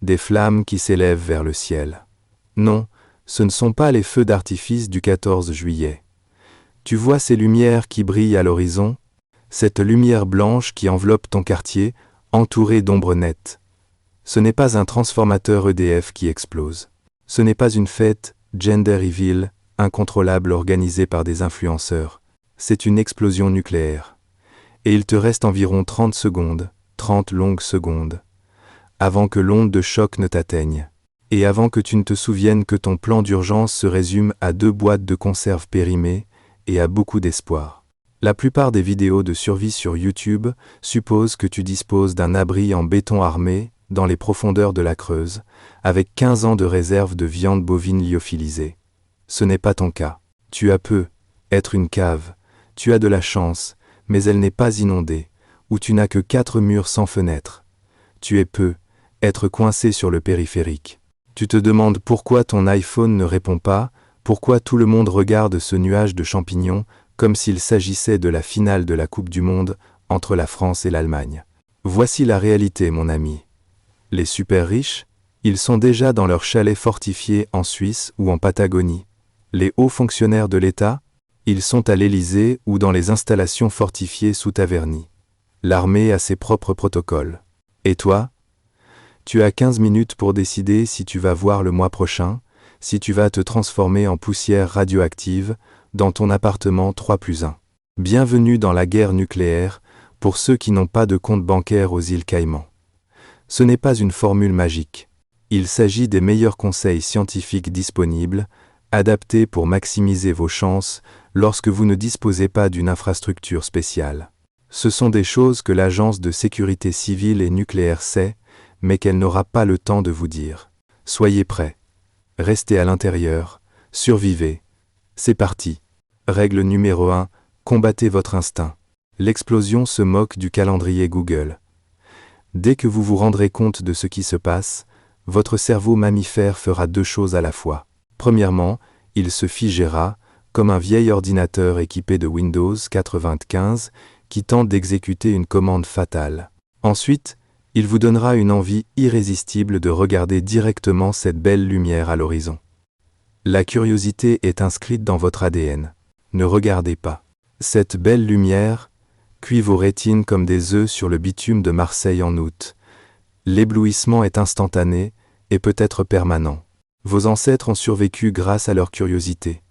des flammes qui s'élèvent vers le ciel. Non, ce ne sont pas les feux d'artifice du 14 juillet. Tu vois ces lumières qui brillent à l'horizon, cette lumière blanche qui enveloppe ton quartier, entourée d'ombres nettes. Ce n'est pas un transformateur EDF qui explose. Ce n'est pas une fête gender reveal, incontrôlable organisée par des influenceurs. C'est une explosion nucléaire. Et il te reste environ 30 secondes, 30 longues secondes, avant que l'onde de choc ne t'atteigne. Et avant que tu ne te souviennes que ton plan d'urgence se résume à 2 boîtes de conserve périmées et à beaucoup d'espoir. La plupart des vidéos de survie sur YouTube supposent que tu disposes d'un abri en béton armé dans les profondeurs de la Creuse, avec 15 ans de réserve de viande bovine lyophilisée. Ce n'est pas ton cas. Tu as peu, être une cave, tu as de la chance, mais elle n'est pas inondée, ou tu n'as que 4 murs sans fenêtre. Tu es peu, être coincé sur le périphérique. Tu te demandes pourquoi ton iPhone ne répond pas, pourquoi tout le monde regarde ce nuage de champignons comme s'il s'agissait de la finale de la Coupe du Monde entre la France et l'Allemagne. Voici la réalité, mon ami. Les super riches, ils sont déjà dans leurs chalets fortifiés en Suisse ou en Patagonie. Les hauts fonctionnaires de l'État, ils sont à l'Élysée ou dans les installations fortifiées sous Taverny. L'armée a ses propres protocoles. Et toi ? Tu as 15 minutes pour décider si tu vas voir le mois prochain, si tu vas te transformer en poussière radioactive dans ton appartement 3+1. Bienvenue dans la guerre nucléaire pour ceux qui n'ont pas de compte bancaire aux îles Caïmans. Ce n'est pas une formule magique. Il s'agit des meilleurs conseils scientifiques disponibles, adaptés pour maximiser vos chances lorsque vous ne disposez pas d'une infrastructure spéciale. Ce sont des choses que l'Agence de sécurité civile et nucléaire sait, mais qu'elle n'aura pas le temps de vous dire. Soyez prêts. Restez à l'intérieur, survivez. C'est parti. Règle numéro 1, combattez votre instinct. L'explosion se moque du calendrier Google. Dès que vous vous rendrez compte de ce qui se passe, votre cerveau mammifère fera 2 choses à la fois. Premièrement, il se figera, comme un vieil ordinateur équipé de Windows 95 qui tente d'exécuter une commande fatale. Ensuite, il vous donnera une envie irrésistible de regarder directement cette belle lumière à l'horizon. La curiosité est inscrite dans votre ADN. Ne regardez pas. Cette belle lumière cuit vos rétines comme des œufs sur le bitume de Marseille en août. L'éblouissement est instantané et peut être permanent. Vos ancêtres ont survécu grâce à leur curiosité.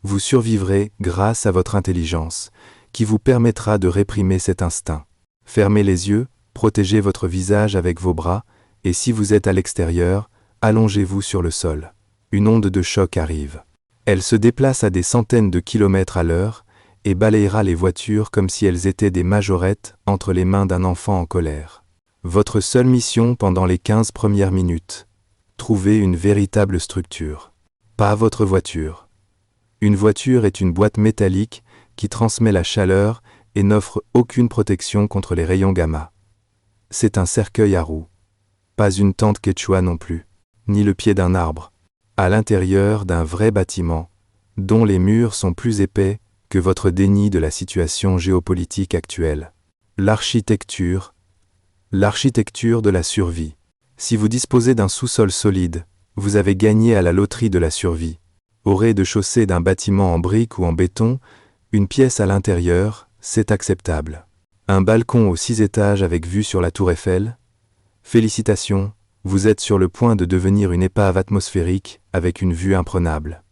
Vous survivrez grâce à votre intelligence, qui vous permettra de réprimer cet instinct. Fermez les yeux, protégez votre visage avec vos bras, et si vous êtes à l'extérieur, allongez-vous sur le sol. Une onde de choc arrive. Elle se déplace à des centaines de kilomètres à l'heure et balayera les voitures comme si elles étaient des majorettes entre les mains d'un enfant en colère. Votre seule mission pendant les 15 premières minutes. Trouver une véritable structure. Pas votre voiture. Une voiture est une boîte métallique qui transmet la chaleur et n'offre aucune protection contre les rayons gamma. C'est un cercueil à roues. Pas une tente quechua non plus, ni le pied d'un arbre. À l'intérieur d'un vrai bâtiment, dont les murs sont plus épais que votre déni de la situation géopolitique actuelle. L'architecture de la survie. Si vous disposez d'un sous-sol solide, vous avez gagné à la loterie de la survie. Au rez-de-chaussée d'un bâtiment en briques ou en béton, une pièce à l'intérieur, c'est acceptable. Un balcon aux 6 étages avec vue sur la Tour Eiffel? Félicitations, vous êtes sur le point de devenir une épave atmosphérique avec une vue imprenable.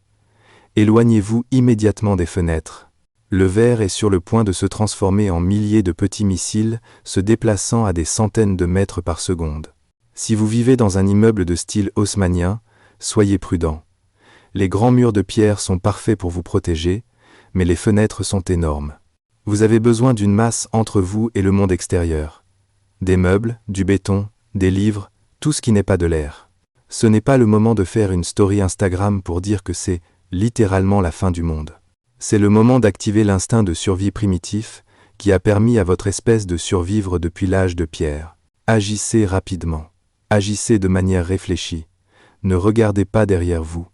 Éloignez-vous immédiatement des fenêtres. Le verre est sur le point de se transformer en milliers de petits missiles se déplaçant à des centaines de mètres par seconde. Si vous vivez dans un immeuble de style haussmannien, soyez prudent. Les grands murs de pierre sont parfaits pour vous protéger, mais les fenêtres sont énormes. Vous avez besoin d'une masse entre vous et le monde extérieur. Des meubles, du béton, des livres, tout ce qui n'est pas de l'air. Ce n'est pas le moment de faire une story Instagram pour dire que c'est littéralement la fin du monde. C'est le moment d'activer l'instinct de survie primitif qui a permis à votre espèce de survivre depuis l'âge de pierre. Agissez rapidement. Agissez de manière réfléchie. Ne regardez pas derrière vous.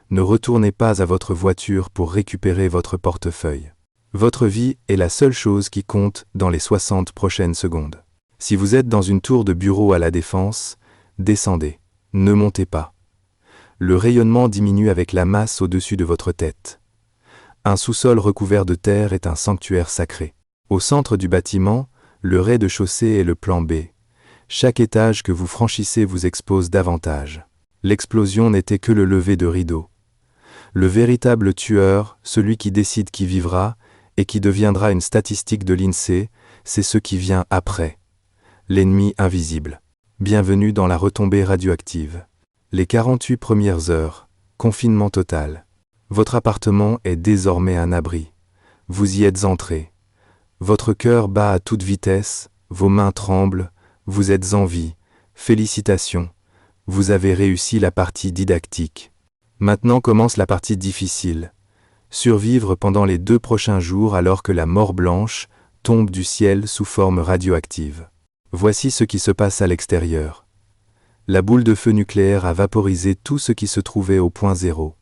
Ne retournez pas à votre voiture pour récupérer votre portefeuille. Votre vie est la seule chose qui compte dans les 60 prochaines secondes. Si vous êtes dans une tour de bureau à la Défense, descendez. Ne montez pas. Le rayonnement diminue avec la masse au-dessus de votre tête. Un sous-sol recouvert de terre est un sanctuaire sacré. Au centre du bâtiment, le rez-de-chaussée est le plan B. Chaque étage que vous franchissez vous expose davantage. L'explosion n'était que le lever de rideau. Le véritable tueur, celui qui décide qui vivra et qui deviendra une statistique de l'INSEE, c'est ce qui vient après. L'ennemi invisible. Bienvenue dans la retombée radioactive. Les 48 premières heures, confinement total. Votre appartement est désormais un abri. Vous y êtes entré. Votre cœur bat à toute vitesse, vos mains tremblent, vous êtes en vie. Félicitations, vous avez réussi la partie didactique. Maintenant commence la partie difficile. Survivre pendant les 2 prochains jours alors que la mort blanche tombe du ciel sous forme radioactive. Voici ce qui se passe à l'extérieur. La boule de feu nucléaire a vaporisé tout ce qui se trouvait au point zéro.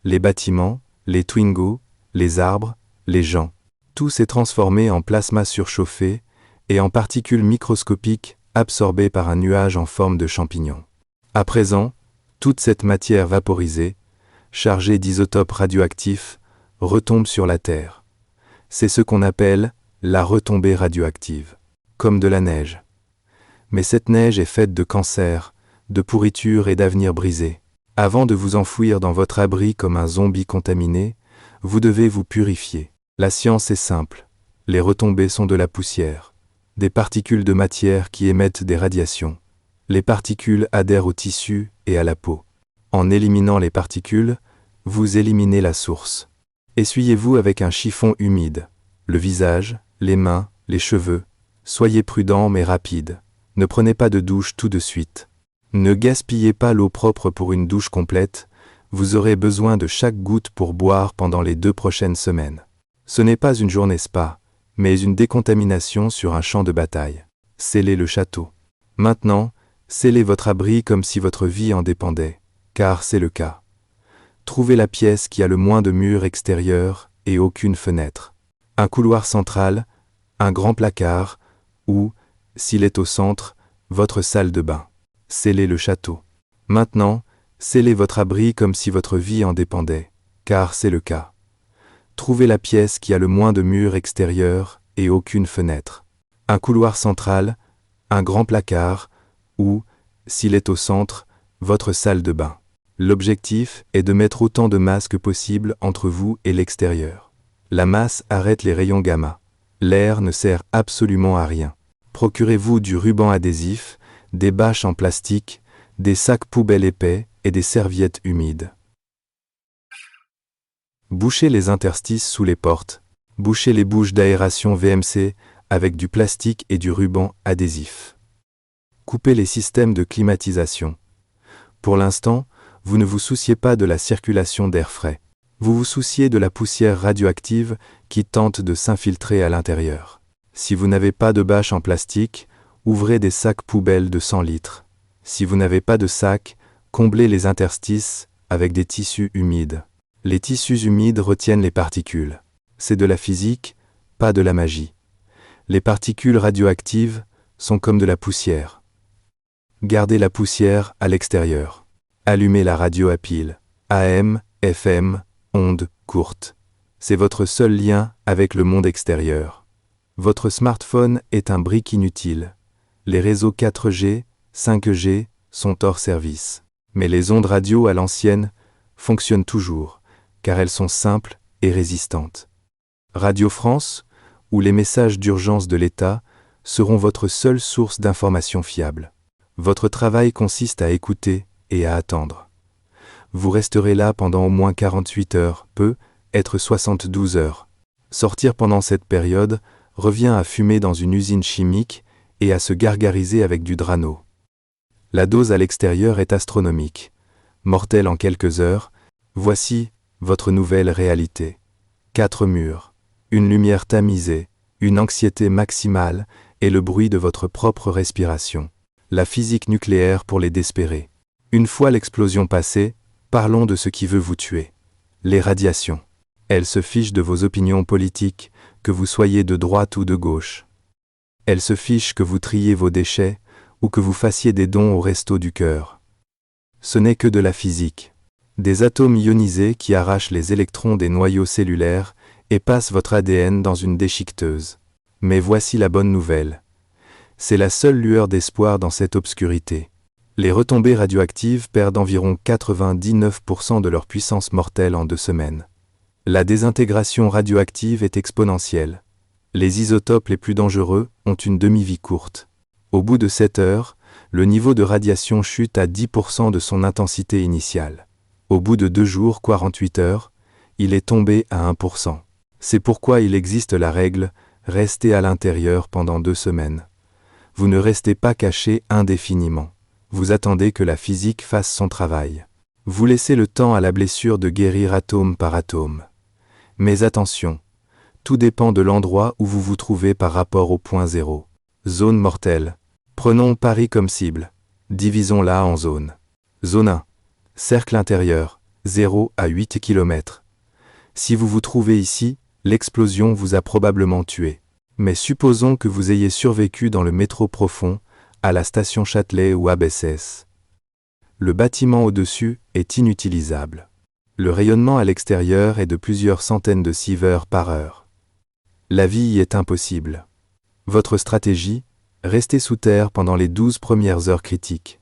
Les bâtiments, les Twingo, les arbres, les gens. Tout s'est transformé en plasma surchauffé et en particules microscopiques absorbées par un nuage en forme de champignon. À présent, toute cette matière vaporisée, chargée d'isotopes radioactifs, retombe sur la Terre. C'est ce qu'on appelle la retombée radioactive, comme de la neige. Mais cette neige est faite de cancer, de pourriture et d'avenir brisé. Avant de vous enfouir dans votre abri comme un zombie contaminé, vous devez vous purifier. La science est simple. Les retombées sont de la poussière, des particules de matière qui émettent des radiations. Les particules adhèrent au tissu et à la peau. En éliminant les particules, vous éliminez la source. Essuyez-vous avec un chiffon humide, le visage, les mains, les cheveux. Soyez prudent mais rapide. Ne prenez pas de douche tout de suite. Ne gaspillez pas l'eau propre pour une douche complète, vous aurez besoin de chaque goutte pour boire pendant les 2 prochaines semaines. Ce n'est pas une journée spa, mais une décontamination sur un champ de bataille. Scellez le château. Maintenant, scellez votre abri comme si votre vie en dépendait, car c'est le cas. Trouvez la pièce qui a le moins de murs extérieurs et aucune fenêtre. Un couloir central, un grand placard, ou, s'il est au centre, votre salle de bain. Scellez le château. Maintenant, scellez votre abri comme si votre vie en dépendait, car c'est le cas. Trouvez la pièce qui a le moins de murs extérieurs et aucune fenêtre. Un couloir central, un grand placard, ou, s'il est au centre, votre salle de bain. L'objectif est de mettre autant de masse que possible entre vous et l'extérieur. La masse arrête les rayons gamma. L'air ne sert absolument à rien. Procurez-vous du ruban adhésif, des bâches en plastique, des sacs poubelles épais et des serviettes humides. Bouchez les interstices sous les portes. Bouchez les bouches d'aération VMC avec du plastique et du ruban adhésif. Coupez les systèmes de climatisation. Pour l'instant, vous ne vous souciez pas de la circulation d'air frais. Vous vous souciez de la poussière radioactive qui tente de s'infiltrer à l'intérieur. Si vous n'avez pas de bâche en plastique, ouvrez des sacs poubelles de 100 litres. Si vous n'avez pas de sac, comblez les interstices avec des tissus humides. Les tissus humides retiennent les particules. C'est de la physique, pas de la magie. Les particules radioactives sont comme de la poussière. Gardez la poussière à l'extérieur. Allumez la radio à pile. AM, FM, ondes courtes. C'est votre seul lien avec le monde extérieur. Votre smartphone est un brick inutile. Les réseaux 4G, 5G sont hors service. Mais les ondes radio à l'ancienne fonctionnent toujours, car elles sont simples et résistantes. Radio France, ou les messages d'urgence de l'État, seront votre seule source d'information fiable. Votre travail consiste à écouter et à attendre. Vous resterez là pendant au moins 48 heures, peut être 72 heures. Sortir pendant cette période revient à fumer dans une usine chimique et à se gargariser avec du Drano. La dose à l'extérieur est astronomique. Mortelle en quelques heures, voici votre nouvelle réalité. 4 murs, une lumière tamisée, une anxiété maximale et le bruit de votre propre respiration. La physique nucléaire pour les désespérés. Une fois l'explosion passée, parlons de ce qui veut vous tuer. Les radiations. Elles se fichent de vos opinions politiques, que vous soyez de droite ou de gauche. Elles se fichent que vous triez vos déchets ou que vous fassiez des dons au resto du cœur. Ce n'est que de la physique. Des atomes ionisés qui arrachent les électrons des noyaux cellulaires et passent votre ADN dans une déchiqueteuse. Mais voici la bonne nouvelle. C'est la seule lueur d'espoir dans cette obscurité. Les retombées radioactives perdent environ 99% de leur puissance mortelle en 2 semaines. La désintégration radioactive est exponentielle. Les isotopes les plus dangereux ont une demi-vie courte. Au bout de 7 heures, le niveau de radiation chute à 10% de son intensité initiale. Au bout de 2 jours, 48 heures, il est tombé à 1%. C'est pourquoi il existe la règle « restez à l'intérieur pendant 2 semaines ». Vous ne restez pas caché indéfiniment. Vous attendez que la physique fasse son travail. Vous laissez le temps à la blessure de guérir atome par atome. Mais attention, tout dépend de l'endroit où vous vous trouvez par rapport au point zéro. Zone mortelle. Prenons Paris comme cible. Divisons-la en zones. Zone 1. Cercle intérieur, 0 à 8 km. Si vous vous trouvez ici, l'explosion vous a probablement tué. Mais supposons que vous ayez survécu dans le métro profond, à la station Châtelet ou à Bessès. Le bâtiment au-dessus est inutilisable. Le rayonnement à l'extérieur est de plusieurs centaines de sieverts par heure. La vie y est impossible. Votre stratégie, rester sous terre pendant les 12 premières heures critiques.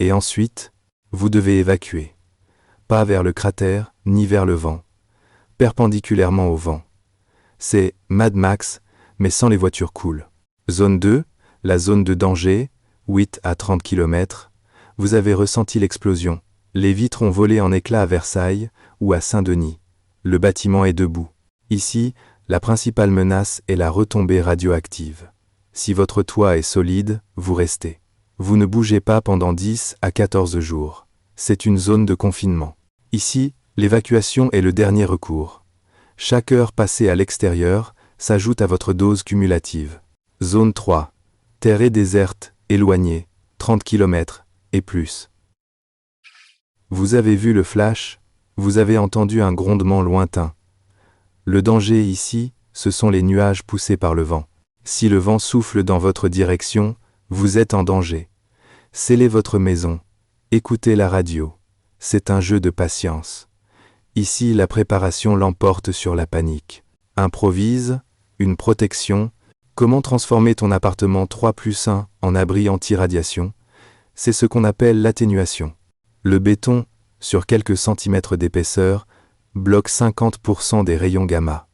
Et ensuite, vous devez évacuer. Pas vers le cratère, ni vers le vent. Perpendiculairement au vent. C'est Mad Max, mais sans les voitures cool. Zone 2, la zone de danger, 8 à 30 km. Vous avez ressenti l'explosion. Les vitres ont volé en éclats à Versailles ou à Saint-Denis. Le bâtiment est debout. Ici, la principale menace est la retombée radioactive. Si votre toit est solide, vous restez. Vous ne bougez pas pendant 10 à 14 jours. C'est une zone de confinement. Ici, l'évacuation est le dernier recours. Chaque heure passée à l'extérieur s'ajoute à votre dose cumulative. Zone 3. Terre déserte, éloignée, 30 km et plus. Vous avez vu le flash, vous avez entendu un grondement lointain. Le danger ici, ce sont les nuages poussés par le vent. Si le vent souffle dans votre direction, vous êtes en danger. Scellez votre maison. Écoutez la radio. C'est un jeu de patience. Ici, la préparation l'emporte sur la panique. Improvise, une protection. Comment transformer ton appartement 3+1 en abri anti-radiation? C'est ce qu'on appelle l'atténuation. Le béton, sur quelques centimètres d'épaisseur, bloque 50% des rayons gamma.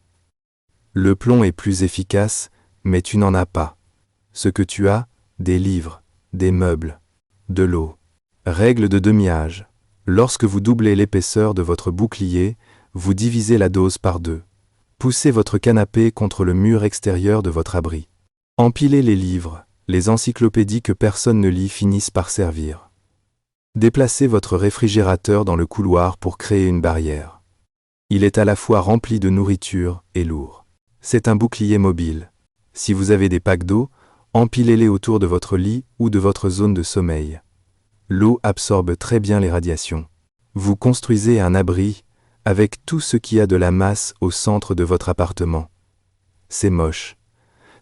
Le plomb est plus efficace, mais tu n'en as pas. Ce que tu as, des livres, des meubles, de l'eau. Règle de demi-âge. Lorsque vous doublez l'épaisseur de votre bouclier, vous divisez la dose par 2. Poussez votre canapé contre le mur extérieur de votre abri. Empilez les livres, les encyclopédies que personne ne lit finissent par servir. Déplacez votre réfrigérateur dans le couloir pour créer une barrière. Il est à la fois rempli de nourriture et lourd. C'est un bouclier mobile. Si vous avez des packs d'eau, empilez-les autour de votre lit ou de votre zone de sommeil. L'eau absorbe très bien les radiations. Vous construisez un abri avec tout ce qui a de la masse au centre de votre appartement. C'est moche.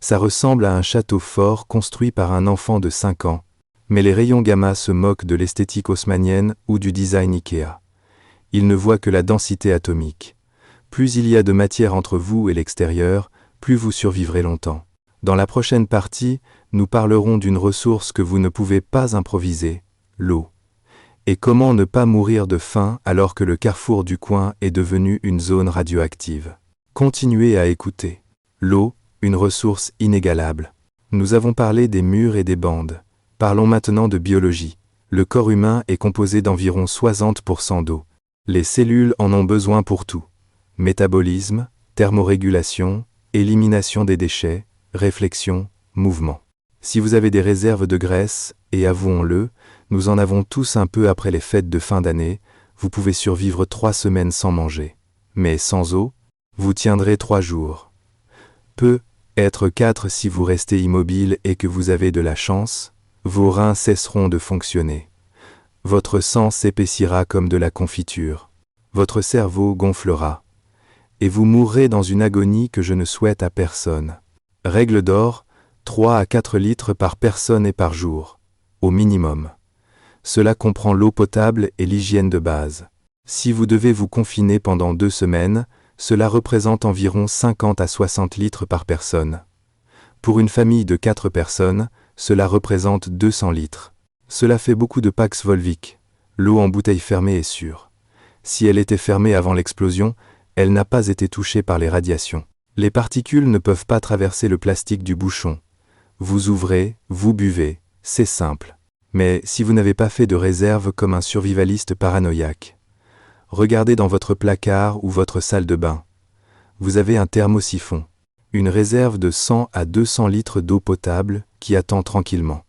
Ça ressemble à un château fort construit par un enfant de 5 ans. Mais les rayons gamma se moquent de l'esthétique haussmannienne ou du design Ikea. Ils ne voient que la densité atomique. Plus il y a de matière entre vous et l'extérieur, plus vous survivrez longtemps. Dans la prochaine partie, nous parlerons d'une ressource que vous ne pouvez pas improviser, l'eau. Et comment ne pas mourir de faim alors que le carrefour du coin est devenu une zone radioactive. Continuez à écouter. L'eau, une ressource inégalable. Nous avons parlé des murs et des bandes. Parlons maintenant de biologie. Le corps humain est composé d'environ 60% d'eau. Les cellules en ont besoin pour tout. Métabolisme, thermorégulation, élimination des déchets, réflexion, mouvement. Si vous avez des réserves de graisse, et avouons-le, nous en avons tous un peu après les fêtes de fin d'année, vous pouvez survivre 3 semaines sans manger. Mais sans eau, vous tiendrez 3 jours. Peut être 4 si vous restez immobile et que vous avez de la chance. Vos reins cesseront de fonctionner. Votre sang s'épaissira comme de la confiture. Votre cerveau gonflera. Et vous mourrez dans une agonie que je ne souhaite à personne. Règle d'or, 3 à 4 litres par personne et par jour. Au minimum. Cela comprend l'eau potable et l'hygiène de base. Si vous devez vous confiner pendant 2 semaines, cela représente environ 50 à 60 litres par personne. Pour une famille de 4 personnes, cela représente 200 litres. Cela fait beaucoup de Pax Volvic. L'eau en bouteille fermée est sûre. Si elle était fermée avant l'explosion, elle n'a pas été touchée par les radiations. Les particules ne peuvent pas traverser le plastique du bouchon. Vous ouvrez, vous buvez, c'est simple. Mais si vous n'avez pas fait de réserve comme un survivaliste paranoïaque, regardez dans votre placard ou votre salle de bain. Vous avez un thermosiphon, une réserve de 100 à 200 litres d'eau potable qui attend tranquillement.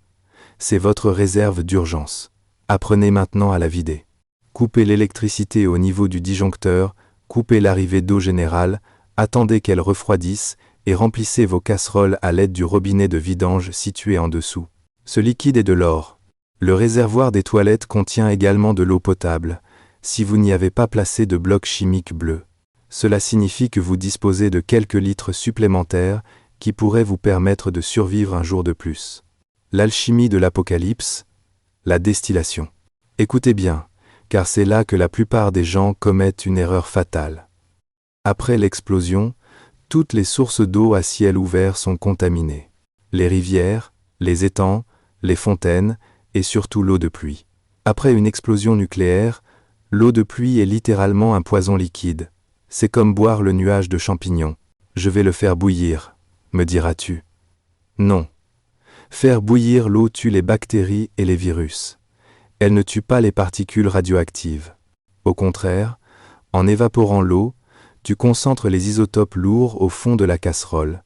C'est votre réserve d'urgence. Apprenez maintenant à la vider. Coupez l'électricité au niveau du disjoncteur, coupez l'arrivée d'eau générale, attendez qu'elle refroidisse et remplissez vos casseroles à l'aide du robinet de vidange situé en dessous. Ce liquide est de l'or. Le réservoir des toilettes contient également de l'eau potable, si vous n'y avez pas placé de bloc chimique bleu. Cela signifie que vous disposez de quelques litres supplémentaires qui pourraient vous permettre de survivre un jour de plus. L'alchimie de l'Apocalypse, la distillation. Écoutez bien, car c'est là que la plupart des gens commettent une erreur fatale. Après l'explosion, toutes les sources d'eau à ciel ouvert sont contaminées. Les rivières, les étangs, les fontaines et surtout l'eau de pluie. Après une explosion nucléaire, l'eau de pluie est littéralement un poison liquide. C'est comme boire le nuage de champignons. Je vais le faire bouillir, me diras-tu. Non. Faire bouillir l'eau tue les bactéries et les virus. Elle ne tue pas les particules radioactives. Au contraire, en évaporant l'eau, tu concentres les isotopes lourds au fond de la casserole.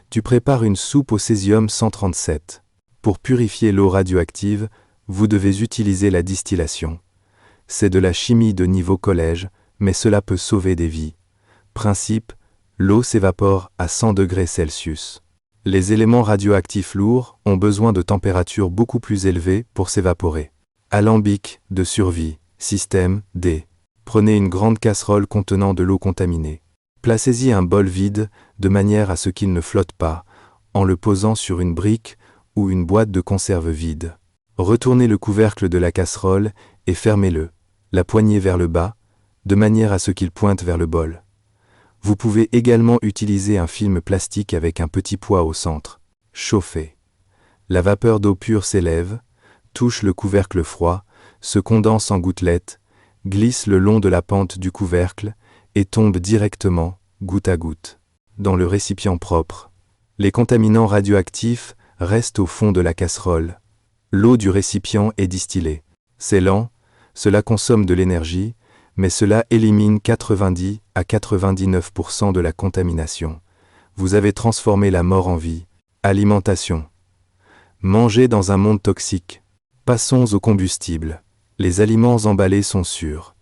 Tu prépares une soupe au césium-137. Pour purifier l'eau radioactive, vous devez utiliser la distillation. C'est de la chimie de niveau collège, mais cela peut sauver des vies. Principe, l'eau s'évapore à 100 degrés Celsius. Les éléments radioactifs lourds ont besoin de températures beaucoup plus élevées pour s'évaporer. Alambic de survie, système D. Prenez une grande casserole contenant de l'eau contaminée. Placez-y un bol vide de manière à ce qu'il ne flotte pas, en le posant sur une brique ou une boîte de conserve vide. Retournez le couvercle de la casserole et fermez-le, la poignée vers le bas, de manière à ce qu'il pointe vers le bol. Vous pouvez également utiliser un film plastique avec un petit poids au centre. Chauffez. La vapeur d'eau pure s'élève, touche le couvercle froid, se condense en gouttelettes, glisse le long de la pente du couvercle et tombe directement, goutte à goutte, dans le récipient propre. Les contaminants radioactifs restent au fond de la casserole. L'eau du récipient est distillée. C'est lent, cela consomme de l'énergie, mais cela élimine 90 à 99% de la contamination. Vous avez transformé la mort en vie. Alimentation. Manger dans un monde toxique. Passons au combustible. Les aliments emballés sont sûrs.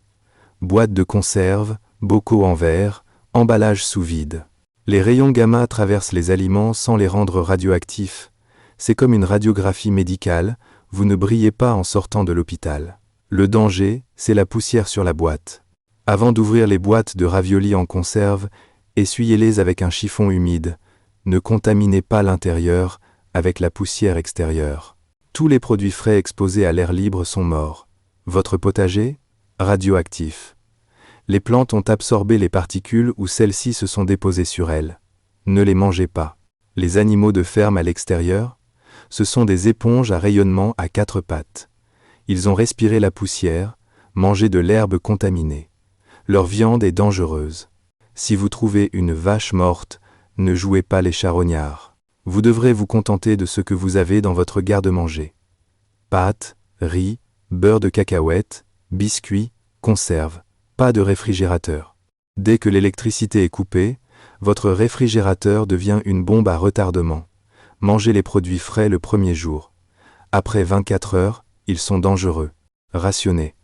Boîtes de conserve, bocaux en verre, emballages sous vide. Les rayons gamma traversent les aliments sans les rendre radioactifs. C'est comme une radiographie médicale, vous ne brillez pas en sortant de l'hôpital. Le danger, c'est la poussière sur la boîte. Avant d'ouvrir les boîtes de raviolis en conserve, essuyez-les avec un chiffon humide. Ne contaminez pas l'intérieur avec la poussière extérieure. Tous les produits frais exposés à l'air libre sont morts. Votre potager? Radioactif. Les plantes ont absorbé les particules ou celles-ci se sont déposées sur elles. Ne les mangez pas. Les animaux de ferme à l'extérieur? Ce sont des éponges à rayonnement à 4 pattes. Ils ont respiré la poussière, mangé de l'herbe contaminée. Leur viande est dangereuse. Si vous trouvez une vache morte, ne jouez pas les charognards. Vous devrez vous contenter de ce que vous avez dans votre garde-manger. Pâtes, riz, beurre de cacahuète, biscuits, conserves. Pas de réfrigérateur. Dès que l'électricité est coupée, votre réfrigérateur devient une bombe à retardement. Mangez les produits frais le premier jour. Après 24 heures, ils sont dangereux. Rationnez.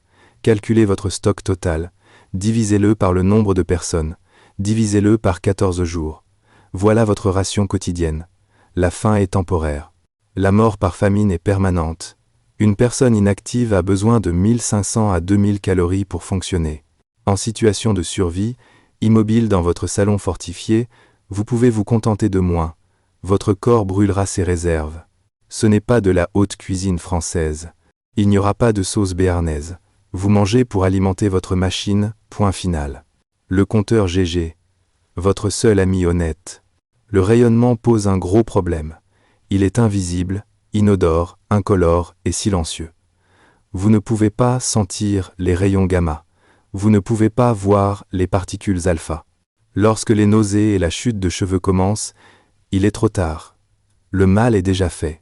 Calculez votre stock total. Divisez-le par le nombre de personnes. Divisez-le par 14 jours. Voilà votre ration quotidienne. La faim est temporaire. La mort par famine est permanente. Une personne inactive a besoin de 1500 à 2000 calories pour fonctionner. En situation de survie, immobile dans votre salon fortifié, vous pouvez vous contenter de moins. Votre corps brûlera ses réserves. Ce n'est pas de la haute cuisine française. Il n'y aura pas de sauce béarnaise. Vous mangez pour alimenter votre machine, point final. Le compteur GG. Votre seul ami honnête. Le rayonnement pose un gros problème. Il est invisible, inodore, incolore et silencieux. Vous ne pouvez pas sentir les rayons gamma. Vous ne pouvez pas voir les particules alpha. Lorsque les nausées et la chute de cheveux commencent, il est trop tard. Le mal est déjà fait.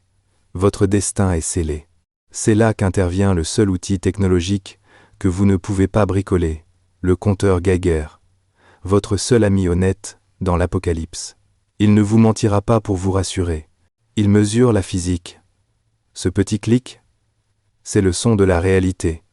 Votre destin est scellé. C'est là qu'intervient le seul outil technologique que vous ne pouvez pas bricoler, le compteur Geiger. Votre seul ami honnête dans l'apocalypse. Il ne vous mentira pas pour vous rassurer. Il mesure la physique. Ce petit clic, c'est le son de la réalité.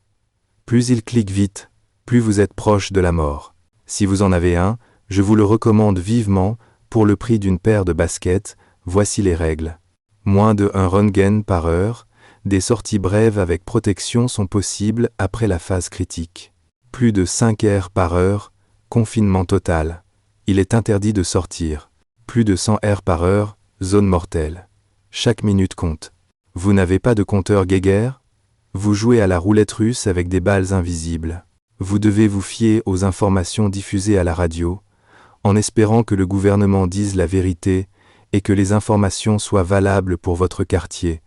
Plus il clique vite, plus vous êtes proche de la mort. Si vous en avez un, je vous le recommande vivement, pour le prix d'une paire de baskets, voici les règles. Moins de 1 Röntgen par heure, des sorties brèves avec protection sont possibles après la phase critique. Plus de 5 R par heure, confinement total. Il est interdit de sortir. Plus de 100 R par heure, zone mortelle. Chaque minute compte. Vous n'avez pas de compteur Geiger? Vous jouez à la roulette russe avec des balles invisibles. Vous devez vous fier aux informations diffusées à la radio, en espérant que le gouvernement dise la vérité et que les informations soient valables pour votre quartier,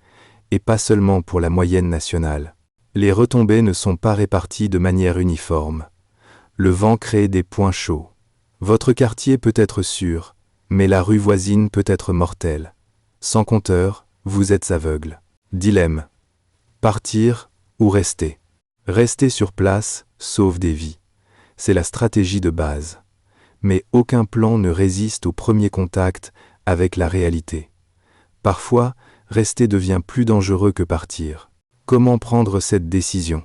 et pas seulement pour la moyenne nationale. Les retombées ne sont pas réparties de manière uniforme. Le vent crée des points chauds. Votre quartier peut être sûr, mais la rue voisine peut être mortelle. Sans compteur, vous êtes aveugle. Dilemme. Partir ou rester. Rester sur place sauve des vies. C'est la stratégie de base. Mais aucun plan ne résiste au premier contact avec la réalité. Parfois, rester devient plus dangereux que partir. Comment prendre cette décision?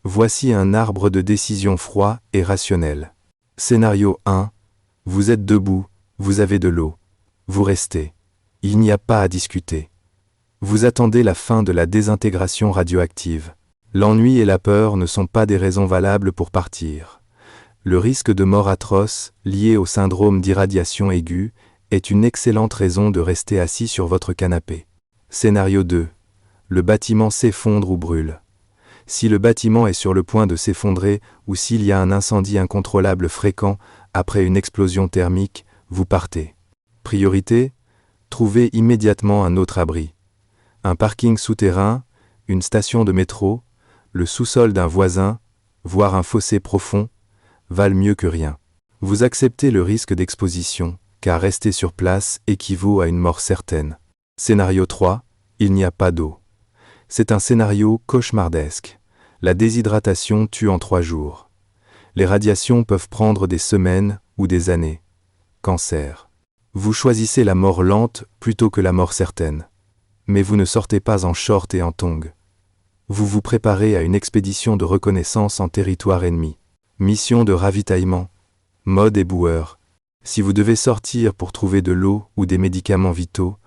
Voici un arbre de décision froid et rationnel. Scénario 1. Vous êtes debout, vous avez de l'eau. Vous restez. Il n'y a pas à discuter. Vous attendez la fin de la désintégration radioactive. L'ennui et la peur ne sont pas des raisons valables pour partir. Le risque de mort atroce, lié au syndrome d'irradiation aiguë, est une excellente raison de rester assis sur votre canapé. Scénario 2. Le bâtiment s'effondre ou brûle. Si le bâtiment est sur le point de s'effondrer ou s'il y a un incendie incontrôlable fréquent après une explosion thermique, vous partez. Priorité, trouvez immédiatement un autre abri. Un parking souterrain, une station de métro, le sous-sol d'un voisin, voire un fossé profond, valent mieux que rien. Vous acceptez le risque d'exposition, car rester sur place équivaut à une mort certaine. Scénario 3, il n'y a pas d'eau. C'est un scénario cauchemardesque. La déshydratation tue en 3 jours. Les radiations peuvent prendre des semaines ou des années. Cancer. Vous choisissez la mort lente plutôt que la mort certaine. Mais vous ne sortez pas en short et en tongs. Vous vous préparez à une expédition de reconnaissance en territoire ennemi. Mission de ravitaillement. Mode éboueur. Si vous devez sortir pour trouver de l'eau ou des médicaments vitaux,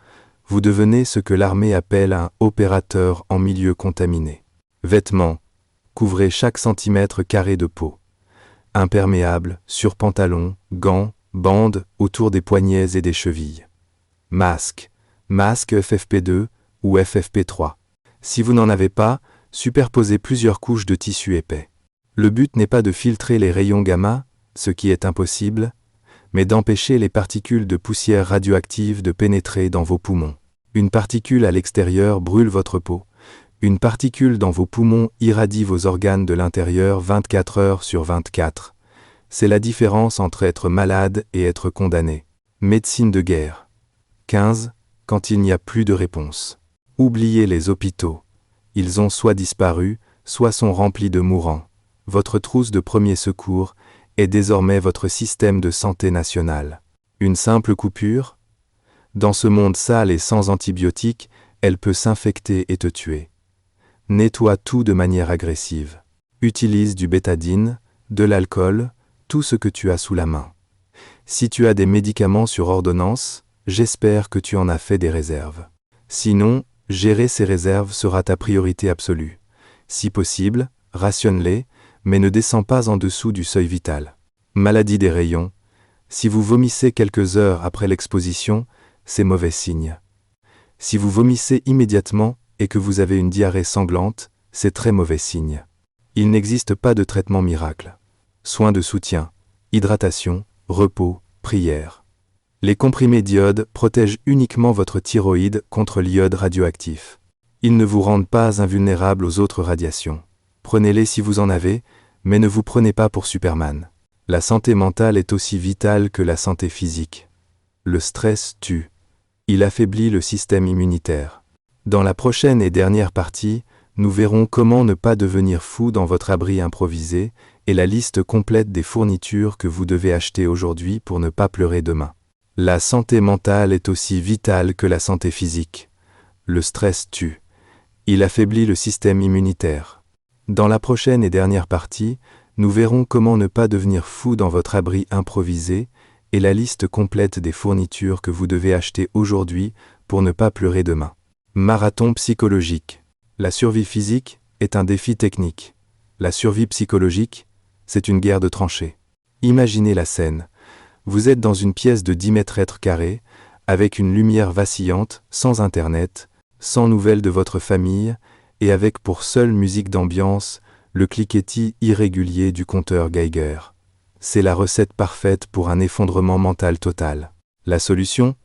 vous devenez ce que l'armée appelle un opérateur en milieu contaminé. Vêtements. Couvrez chaque centimètre carré de peau. Imperméable, surpantalon, gants, bandes autour des poignets et des chevilles. Masque. Masque FFP2 ou FFP3. Si vous n'en avez pas, superposez plusieurs couches de tissu épais. Le but n'est pas de filtrer les rayons gamma, ce qui est impossible, mais d'empêcher les particules de poussière radioactive de pénétrer dans vos poumons. Une particule à l'extérieur brûle votre peau. Une particule dans vos poumons irradie vos organes de l'intérieur 24 heures sur 24. C'est la différence entre être malade et être condamné. Médecine de guerre. 15. Quand il n'y a plus de réponse. Oubliez les hôpitaux. Ils ont soit disparu, soit sont remplis de mourants. Votre trousse de premier secours est désormais votre système de santé national. Une simple coupure? Dans ce monde sale et sans antibiotiques, elle peut s'infecter et te tuer. Nettoie tout de manière agressive. Utilise du bétadine, de l'alcool, tout ce que tu as sous la main. Si tu as des médicaments sur ordonnance, j'espère que tu en as fait des réserves. Sinon, gérer ces réserves sera ta priorité absolue. Si possible, rationne-les, mais ne descends pas en dessous du seuil vital. Maladie des rayons. Si vous vomissez quelques heures après l'exposition, c'est mauvais signe. Si vous vomissez immédiatement et que vous avez une diarrhée sanglante, c'est très mauvais signe. Il n'existe pas de traitement miracle. Soins de soutien, hydratation, repos, prière. Les comprimés d'iode protègent uniquement votre thyroïde contre l'iode radioactif. Ils ne vous rendent pas invulnérable aux autres radiations. Prenez-les si vous en avez, mais ne vous prenez pas pour Superman. La santé mentale est aussi vitale que la santé physique. Le stress tue. Il affaiblit le système immunitaire. Dans la prochaine et dernière partie, nous verrons comment ne pas devenir fou dans votre abri improvisé et la liste complète des fournitures que vous devez acheter aujourd'hui pour ne pas pleurer demain. La santé mentale est aussi vitale que la santé physique. Le stress tue. Il affaiblit le système immunitaire. Dans la prochaine et dernière partie, nous verrons comment ne pas devenir fou dans votre abri improvisé et la liste complète des fournitures que vous devez acheter aujourd'hui pour ne pas pleurer demain. Marathon psychologique. La survie physique est un défi technique. La survie psychologique, c'est une guerre de tranchées. Imaginez la scène. Vous êtes dans une pièce de 10 mètres carrés, avec une lumière vacillante, sans internet, sans nouvelles de votre famille, et avec pour seule musique d'ambiance, le cliquetis irrégulier du compteur Geiger. C'est la recette parfaite pour un effondrement mental total. La solution ?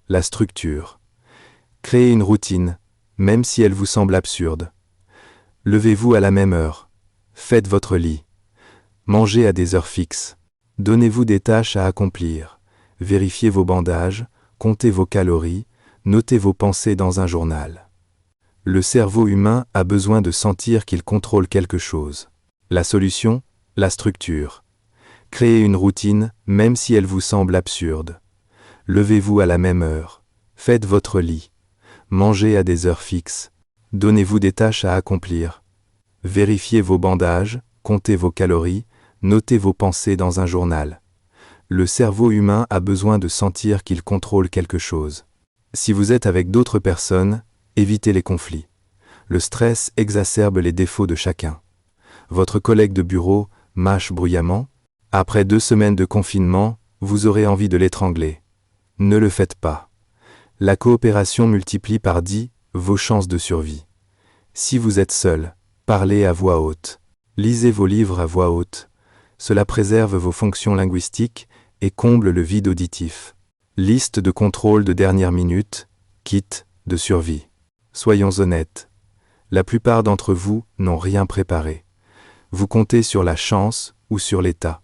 La structure. Créez une routine, même si elle vous semble absurde. Levez-vous à la même heure. Faites votre lit. Mangez à des heures fixes. Donnez-vous des tâches à accomplir. Vérifiez vos bandages, comptez vos calories, notez vos pensées dans un journal. Le cerveau humain a besoin de sentir qu'il contrôle quelque chose. La solution ? La structure. Créez une routine, même si elle vous semble absurde. Levez-vous à la même heure. Faites votre lit. Mangez à des heures fixes. Donnez-vous des tâches à accomplir. Vérifiez vos bandages, comptez vos calories, notez vos pensées dans un journal. Le cerveau humain a besoin de sentir qu'il contrôle quelque chose. Si vous êtes avec d'autres personnes, évitez les conflits. Le stress exacerbe les défauts de chacun. Votre collègue de bureau mâche bruyamment. Après 2 semaines de confinement, vous aurez envie de l'étrangler. Ne le faites pas. La coopération multiplie par 10 vos chances de survie. Si vous êtes seul, parlez à voix haute. Lisez vos livres à voix haute. Cela préserve vos fonctions linguistiques et comble le vide auditif. Liste de contrôle de dernière minute, kit de survie. Soyons honnêtes. La plupart d'entre vous n'ont rien préparé. Vous comptez sur la chance ou sur l'État.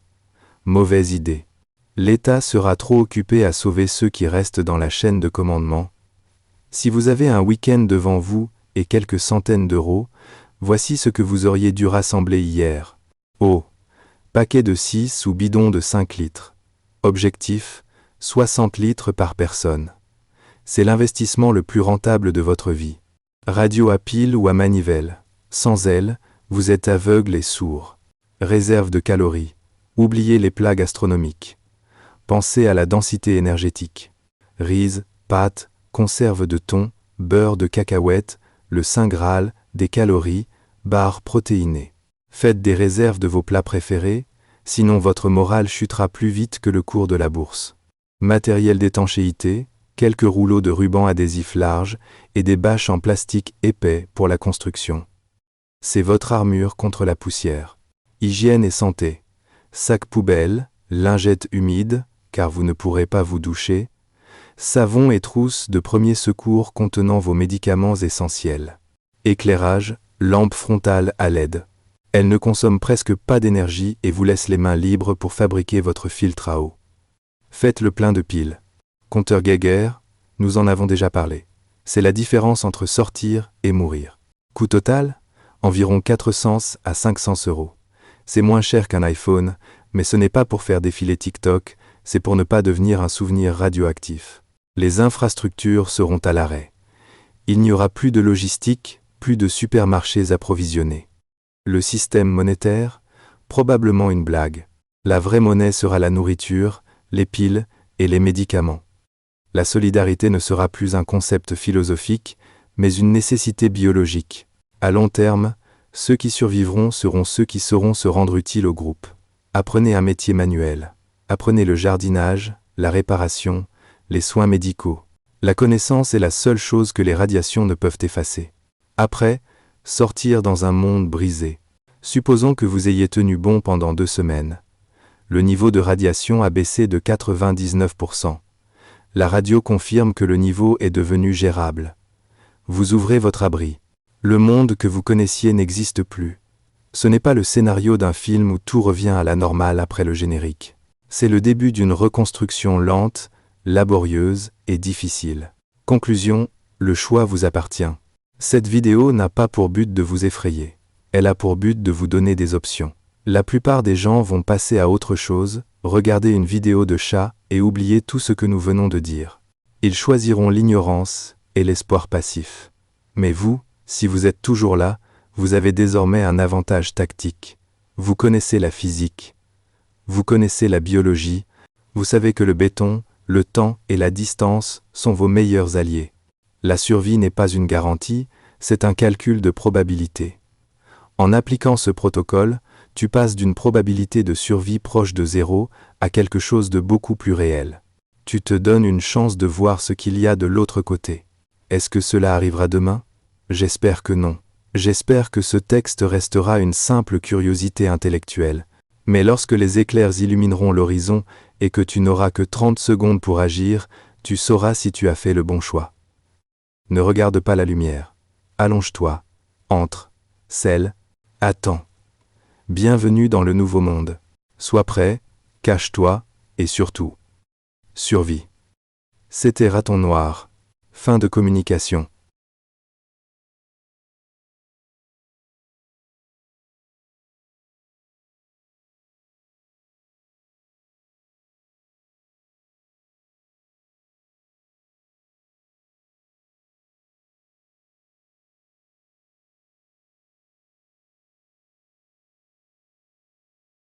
Mauvaise idée. L'État sera trop occupé à sauver ceux qui restent dans la chaîne de commandement. Si vous avez un week-end devant vous et quelques centaines d'euros, voici ce que vous auriez dû rassembler hier. Eau. Paquet de 6 ou bidon de 5 litres. Objectif, 60 litres par personne. C'est l'investissement le plus rentable de votre vie. Radio à pile ou à manivelle. Sans elle, vous êtes aveugle et sourd. Réserve de calories. Oubliez les plats gastronomiques. Pensez à la densité énergétique. Riz, pâtes, conserve de thon, beurre de cacahuètes, le Saint Graal, des calories, barres protéinées. Faites des réserves de vos plats préférés, sinon votre morale chutera plus vite que le cours de la bourse. Matériel d'étanchéité, quelques rouleaux de ruban adhésif large et des bâches en plastique épais pour la construction. C'est votre armure contre la poussière. Hygiène et santé. Sac poubelle, lingettes humides, car vous ne pourrez pas vous doucher, savon et trousse de premier secours contenant vos médicaments essentiels. Éclairage, lampe frontale à LED. Elle ne consomme presque pas d'énergie et vous laisse les mains libres pour fabriquer votre filtre à eau. Faites le plein de piles. Compteur Geiger, nous en avons déjà parlé. C'est la différence entre sortir et mourir. Coût total ? Environ 400 à 500 €. C'est moins cher qu'un iPhone, mais ce n'est pas pour faire défiler TikTok, c'est pour ne pas devenir un souvenir radioactif. Les infrastructures seront à l'arrêt. Il n'y aura plus de logistique, plus de supermarchés approvisionnés. Le système monétaire ? Probablement une blague. La vraie monnaie sera la nourriture, les piles et les médicaments. La solidarité ne sera plus un concept philosophique, mais une nécessité biologique. À long terme, ceux qui survivront seront ceux qui sauront se rendre utiles au groupe. Apprenez un métier manuel. Apprenez le jardinage, la réparation, les soins médicaux. La connaissance est la seule chose que les radiations ne peuvent effacer. Après, Sortir dans un monde brisé. Supposons que vous ayez tenu bon pendant 2 semaines. Le niveau de radiation a baissé de 99%. La radio confirme que le niveau est devenu gérable. Vous ouvrez votre abri. Le monde que vous connaissiez n'existe plus. Ce n'est pas le scénario d'un film où tout revient à la normale après le générique. C'est le début d'une reconstruction lente, laborieuse et difficile. Conclusion, le choix vous appartient. Cette vidéo n'a pas pour but de vous effrayer. Elle a pour but de vous donner des options. La plupart des gens vont passer à autre chose, regarder une vidéo de chat et oublier tout ce que nous venons de dire. Ils choisiront l'ignorance et l'espoir passif. Mais vous, si vous êtes toujours là, vous avez désormais un avantage tactique. Vous connaissez la physique. Vous connaissez la biologie. Vous savez que le béton, le temps et la distance sont vos meilleurs alliés. La survie n'est pas une garantie, c'est un calcul de probabilité. En appliquant ce protocole, tu passes d'une probabilité de survie proche de 0 à quelque chose de beaucoup plus réel. Tu te donnes une chance de voir ce qu'il y a de l'autre côté. Est-ce que cela arrivera demain? J'espère que non. J'espère que ce texte restera une simple curiosité intellectuelle. Mais lorsque les éclairs illumineront l'horizon et que tu n'auras que 30 secondes pour agir, tu sauras si tu as fait le bon choix. Ne regarde pas la lumière. Allonge-toi. Entre. Scelle. Attends. Bienvenue dans le nouveau monde. Sois prêt, cache-toi, et surtout, survis. C'était Raton Noir. Fin de communication.